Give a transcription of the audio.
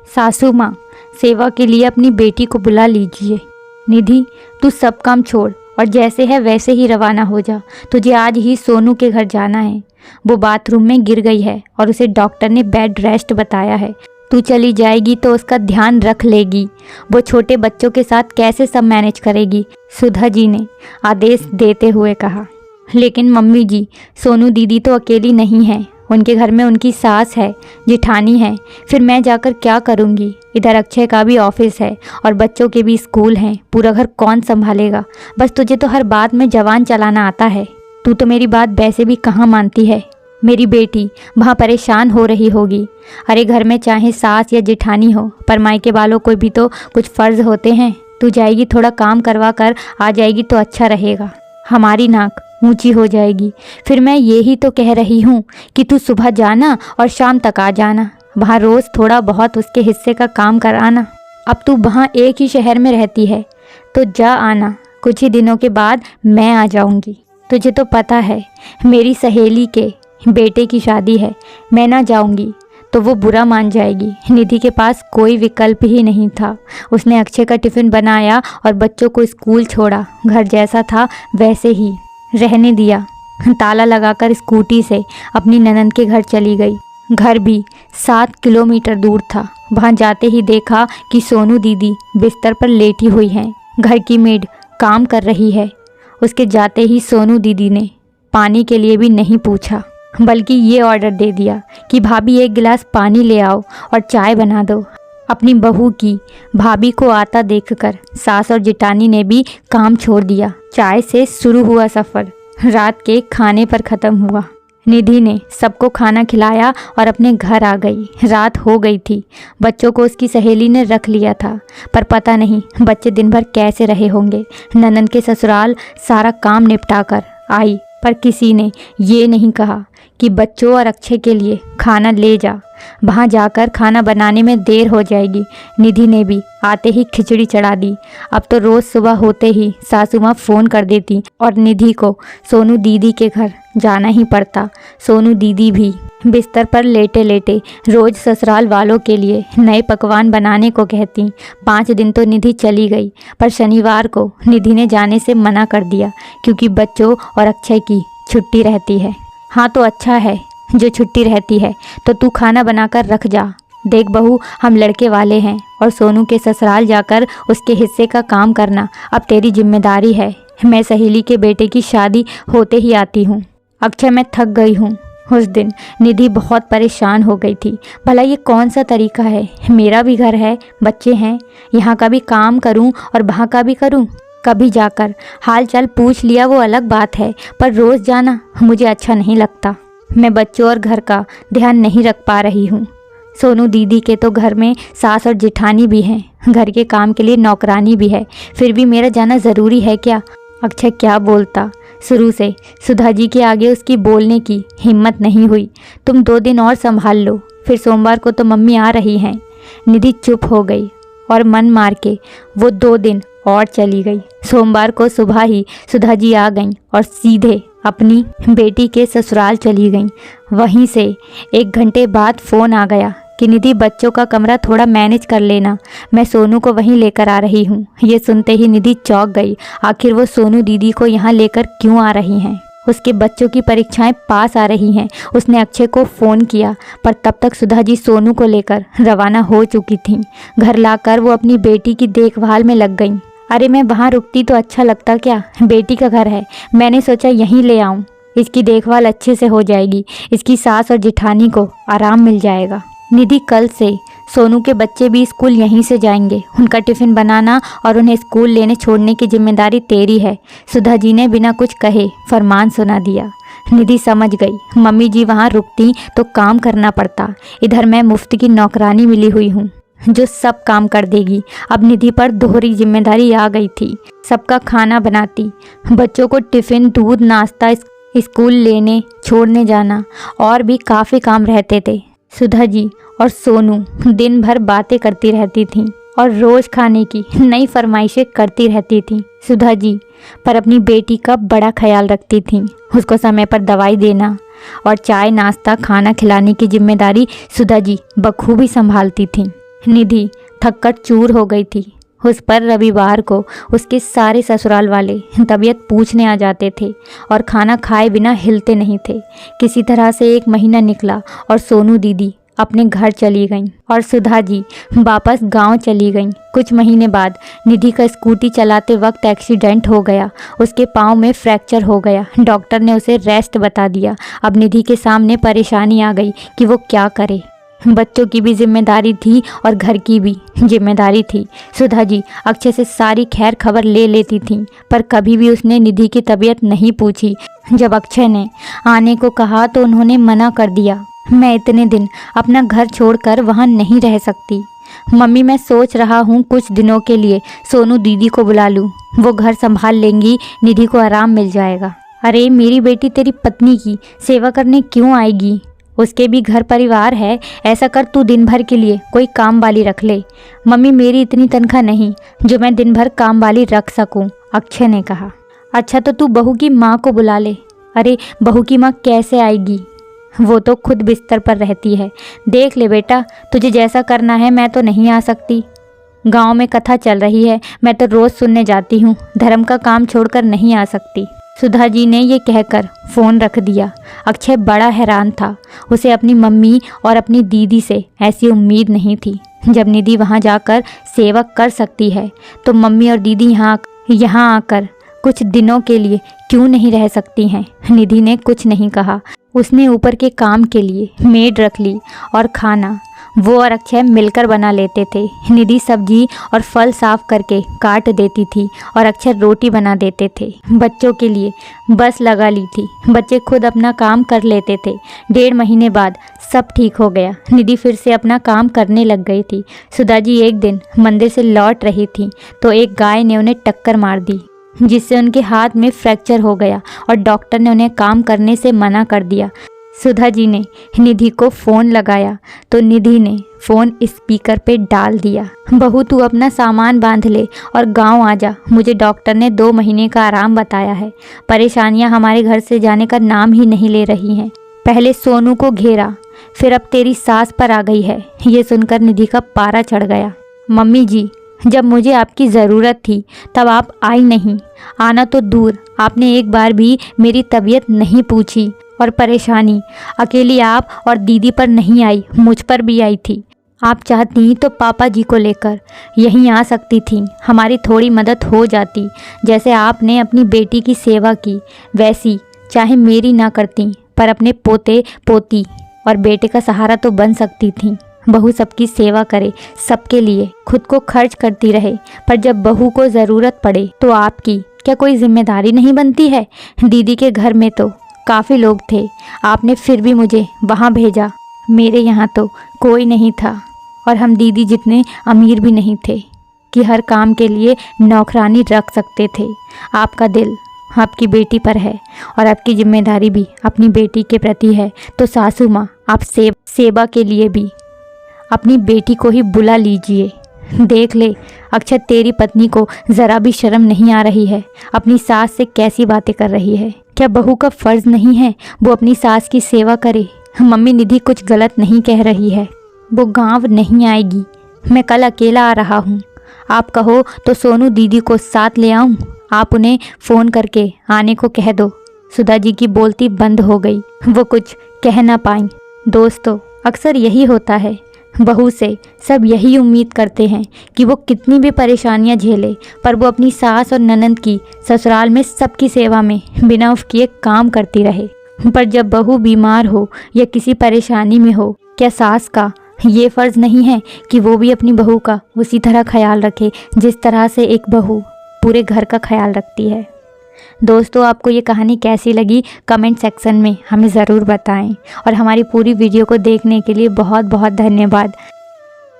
सासू माँ, सेवा के लिए अपनी बेटी को बुला लीजिए। निधि, तू सब काम छोड़ और जैसे है वैसे ही रवाना हो जा। तुझे आज ही सोनू के घर जाना है। वो बाथरूम में गिर गई है और उसे डॉक्टर ने बेड रेस्ट बताया है। तू चली जाएगी तो उसका ध्यान रख लेगी। वो छोटे बच्चों के साथ कैसे सब मैनेज करेगी? सुधा जी ने आदेश देते हुए कहा। लेकिन मम्मी जी, सोनू दीदी तो अकेली नहीं है। उनके घर में उनकी सास है, जिठानी है। फिर मैं जाकर क्या करूँगी? इधर अक्षय का भी ऑफिस है और बच्चों के भी स्कूल हैं। पूरा घर कौन संभालेगा? बस तुझे तो हर बात में जवान चलाना आता है। तू तो मेरी बात वैसे भी कहाँ मानती है। मेरी बेटी वहाँ परेशान हो रही होगी। अरे घर में चाहे सास या जिठानी हो, पर मायके वालों को भी तो कुछ फ़र्ज़ होते हैं। तू जाएगी, थोड़ा काम करवा कर आ जाएगी तो अच्छा रहेगा। हमारी नाक ऊंची हो जाएगी। फिर मैं यही तो कह रही हूँ कि तू सुबह जाना और शाम तक आ जाना। वहाँ रोज़ थोड़ा बहुत उसके हिस्से का काम कराना। अब तू वहाँ एक ही शहर में रहती है तो जा आना। कुछ ही दिनों के बाद मैं आ जाऊँगी। तुझे तो पता है मेरी सहेली के बेटे की शादी है। मैं ना जाऊँगी तो वो बुरा मान जाएगी। निधि के पास कोई विकल्प ही नहीं था। उसने अक्षय का टिफ़िन बनाया और बच्चों को स्कूल छोड़ा। घर जैसा था वैसे ही रहने दिया। ताला लगाकर स्कूटी से अपनी ननंद के घर चली गई। घर भी 7 किलोमीटर दूर था। वहाँ जाते ही देखा कि सोनू दीदी बिस्तर पर लेटी हुई हैं। घर की मेड काम कर रही है। उसके जाते ही सोनू दीदी ने पानी के लिए भी नहीं पूछा, बल्कि ये ऑर्डर दे दिया कि भाभी एक गिलास पानी ले आओ और चाय बना दो। अपनी बहू की भाभी को आता देखकर सास और जिटानी ने भी काम छोड़ दिया। चाय से शुरू हुआ सफ़र रात के खाने पर ख़त्म हुआ। निधि ने सबको खाना खिलाया और अपने घर आ गई। रात हो गई थी। बच्चों को उसकी सहेली ने रख लिया था, पर पता नहीं बच्चे दिन भर कैसे रहे होंगे। ननंद के ससुराल सारा काम निपटा कर आई, पर किसी ने ये नहीं कहा कि बच्चों और अक्षय के लिए खाना ले जा। वहाँ जाकर खाना बनाने में देर हो जाएगी। निधि ने भी आते ही खिचड़ी चढ़ा दी। अब तो रोज़ सुबह होते ही सासू माँ फ़ोन कर देती और निधि को सोनू दीदी के घर जाना ही पड़ता। सोनू दीदी भी बिस्तर पर लेटे लेटे रोज़ ससुराल वालों के लिए नए पकवान बनाने को कहती। 5 दिन तो निधि चली गई, पर शनिवार को निधि ने जाने से मना कर दिया क्योंकि बच्चों और अक्षय की छुट्टी रहती है। हाँ तो अच्छा है जो छुट्टी रहती है, तो तू खाना बनाकर रख जा। देख बहू, हम लड़के वाले हैं और सोनू के ससुराल जाकर उसके हिस्से का काम करना अब तेरी जिम्मेदारी है। मैं सहेली के बेटे की शादी होते ही आती हूँ। अक्षय, मैं थक गई हूँ। उस दिन निधि बहुत परेशान हो गई थी। भला ये कौन सा तरीका है? मेरा भी घर है, बच्चे हैं, यहाँ का भी काम करूँ और वहाँ का भी करूँ। कभी जाकर हाल चाल पूछ लिया वो अलग बात है, पर रोज़ जाना मुझे अच्छा नहीं लगता। मैं बच्चों और घर का ध्यान नहीं रख पा रही हूँ। सोनू दीदी के तो घर में सास और जिठानी भी हैं, घर के काम के लिए नौकरानी भी है, फिर भी मेरा जाना ज़रूरी है क्या? अक्षय क्या बोलता? शुरू से सुधा जी के आगे उसकी बोलने की हिम्मत नहीं हुई। तुम 2 दिन और संभाल लो, फिर सोमवार को तो मम्मी आ रही हैं। निधि चुप हो गई और मन मार के वो 2 दिन और चली गई। सोमवार को सुबह ही सुधा जी आ गईं और सीधे अपनी बेटी के ससुराल चली गईं। वहीं से 1 घंटे बाद फ़ोन आ गया कि निधि, बच्चों का कमरा थोड़ा मैनेज कर लेना, मैं सोनू को वहीं लेकर आ रही हूँ। ये सुनते ही निधि चौंक गई। आखिर वो सोनू दीदी को यहाँ लेकर क्यों आ रही हैं? उसके बच्चों की परीक्षाएं पास आ रही हैं। उसने अक्षय को फ़ोन किया, पर तब तक सुधा जी सोनू को लेकर रवाना हो चुकी थीं। घर लाकर वो अपनी बेटी की देखभाल में लग गईं। अरे मैं वहाँ रुकती तो अच्छा लगता क्या? बेटी का घर है, मैंने सोचा यहीं ले आऊँ। इसकी देखभाल अच्छे से हो जाएगी, इसकी सास और जिठानी को आराम मिल जाएगा। निधि, कल से सोनू के बच्चे भी स्कूल यहीं से जाएंगे। उनका टिफ़िन बनाना और उन्हें स्कूल लेने छोड़ने की जिम्मेदारी तेरी है। सुधा जी ने बिना कुछ कहे फरमान सुना दिया। निधि समझ गई, मम्मी जी वहाँ रुकती तो काम करना पड़ता। इधर मैं मुफ्त की नौकरानी मिली हुई हूँ जो सब काम कर देगी। अब निधि पर दोहरी जिम्मेदारी आ गई थी। सबका खाना बनाती, बच्चों को टिफ़िन, दूध, नाश्ता, स्कूल लेने छोड़ने जाना, और भी काफ़ी काम रहते थे। सुधा जी और सोनू दिन भर बातें करती रहती थीं और रोज़ खाने की नई फरमाइशें करती रहती थीं। सुधा जी पर अपनी बेटी का बड़ा ख्याल रखती थीं। उसको समय पर दवाई देना और चाय, नाश्ता, खाना खिलाने की जिम्मेदारी सुधा जी बखूबी संभालती थीं। निधि थककर चूर हो गई थी। उस पर रविवार को उसके सारे ससुराल वाले तबीयत पूछने आ जाते थे और खाना खाए बिना हिलते नहीं थे। किसी तरह से 1 महीना निकला और सोनू दीदी अपने घर चली गईं और सुधा जी वापस गांव चली गईं। कुछ महीने बाद निधि का स्कूटी चलाते वक्त एक्सीडेंट हो गया। उसके पाँव में फ्रैक्चर हो गया। डॉक्टर ने उसे रेस्ट बता दिया। अब निधि के सामने परेशानी आ गई कि वो क्या करे। बच्चों की भी जिम्मेदारी थी और घर की भी जिम्मेदारी थी। सुधा जी अक्षय से सारी खैर खबर ले लेती थीं, पर कभी भी उसने निधि की तबीयत नहीं पूछी। जब अक्षय ने आने को कहा तो उन्होंने मना कर दिया। मैं इतने दिन अपना घर छोड़कर वहाँ नहीं रह सकती। मम्मी, मैं सोच रहा हूँ कुछ दिनों के लिए सोनू दीदी को बुला लूँ, वो घर संभाल लेंगी, निधि को आराम मिल जाएगा। अरे मेरी बेटी तेरी पत्नी की सेवा करने क्यों आएगी? उसके भी घर परिवार है। ऐसा कर, तू दिन भर के लिए कोई काम वाली रख ले। मम्मी, मेरी इतनी तनख्वाह नहीं जो मैं दिन भर काम वाली रख सकूं, अक्षय ने कहा। अच्छा तो तू बहू की माँ को बुला ले। अरे बहू की माँ कैसे आएगी? वो तो खुद बिस्तर पर रहती है। देख ले बेटा, तुझे जैसा करना है, मैं तो नहीं आ सकती। गांव में कथा चल रही है, मैं तो रोज़ सुनने जाती हूँ। धर्म का काम छोड़कर नहीं आ सकती। सुधा जी ने ये कहकर फ़ोन रख दिया। अक्षय बड़ा हैरान था। उसे अपनी मम्मी और अपनी दीदी से ऐसी उम्मीद नहीं थी। जब निधि वहाँ जाकर सेवा कर सकती है तो मम्मी और दीदी यहाँ आकर कुछ दिनों के लिए क्यों नहीं रह सकती हैं? निधि ने कुछ नहीं कहा। उसने ऊपर के काम के लिए मेड रख ली और खाना वो और अक्षय मिलकर बना लेते थे। निधि सब्जी और फल साफ करके काट देती थी और अक्षय रोटी बना देते थे। बच्चों के लिए बस लगा ली थी। बच्चे खुद अपना काम कर लेते थे। 1.5 महीने बाद सब ठीक हो गया। निधि फिर से अपना काम करने लग गई थी। सुधा जी एक दिन मंदिर से लौट रही थी तो एक गाय ने उन्हें टक्कर मार दी, जिससे उनके हाथ में फ्रैक्चर हो गया और डॉक्टर ने उन्हें काम करने से मना कर दिया। सुधा जी ने निधि को फ़ोन लगाया तो निधि ने फ़ोन स्पीकर पे डाल दिया। बहू, तू अपना सामान बांध ले और गांव आ जा। मुझे डॉक्टर ने 2 महीने का आराम बताया है। परेशानियां हमारे घर से जाने का नाम ही नहीं ले रही हैं। पहले सोनू को घेरा, फिर अब तेरी सास पर आ गई है। ये सुनकर निधि का पारा चढ़ गया। मम्मी जी, जब मुझे आपकी ज़रूरत थी तब आप आई नहीं। आना तो दूर, आपने एक बार भी मेरी तबीयत नहीं पूछी। और परेशानी अकेली आप और दीदी पर नहीं आई, मुझ पर भी आई थी। आप चाहती तो पापा जी को लेकर यहीं आ सकती थी। हमारी थोड़ी मदद हो जाती। जैसे आपने अपनी बेटी की सेवा की, वैसी चाहे मेरी ना करती, पर अपने पोते पोती और बेटे का सहारा तो बन सकती थी। बहू सबकी सेवा करे, सबके लिए खुद को खर्च करती रहे, पर जब बहू को ज़रूरत पड़े तो आपकी क्या कोई जिम्मेदारी नहीं बनती है? दीदी के घर में तो काफ़ी लोग थे, आपने फिर भी मुझे वहाँ भेजा। मेरे यहाँ तो कोई नहीं था और हम दीदी जितने अमीर भी नहीं थे कि हर काम के लिए नौकरानी रख सकते थे। आपका दिल आपकी बेटी पर है और आपकी जिम्मेदारी भी अपनी बेटी के प्रति है, तो सासू माँ आप सेवा के लिए भी अपनी बेटी को ही बुला लीजिए। देख ले अक्षय, तेरी पत्नी को ज़रा भी शर्म नहीं आ रही है। अपनी सास से कैसी बातें कर रही है। क्या बहू का फ़र्ज़ नहीं है वो अपनी सास की सेवा करे? मम्मी, निधि कुछ गलत नहीं कह रही है। वो गांव नहीं आएगी। मैं कल अकेला आ रहा हूँ। आप कहो तो सोनू दीदी को साथ ले आऊँ? आप उन्हें फ़ोन करके आने को कह दो। सुधा जी की बोलती बंद हो गई। वो कुछ कह ना पाईं। दोस्तों, अक्सर यही होता है। बहू से सब यही उम्मीद करते हैं कि वो कितनी भी परेशानियां झेले, पर वो अपनी सास और ननंद की ससुराल में सबकी सेवा में बिना उफ किए काम करती रहे। पर जब बहू बीमार हो या किसी परेशानी में हो, क्या सास का ये फ़र्ज़ नहीं है कि वो भी अपनी बहू का उसी तरह ख्याल रखे जिस तरह से एक बहू पूरे घर का ख्याल रखती है? दोस्तों, आपको ये कहानी कैसी लगी कमेंट सेक्शन में हमें ज़रूर बताएं और हमारी पूरी वीडियो को देखने के लिए बहुत बहुत धन्यवाद।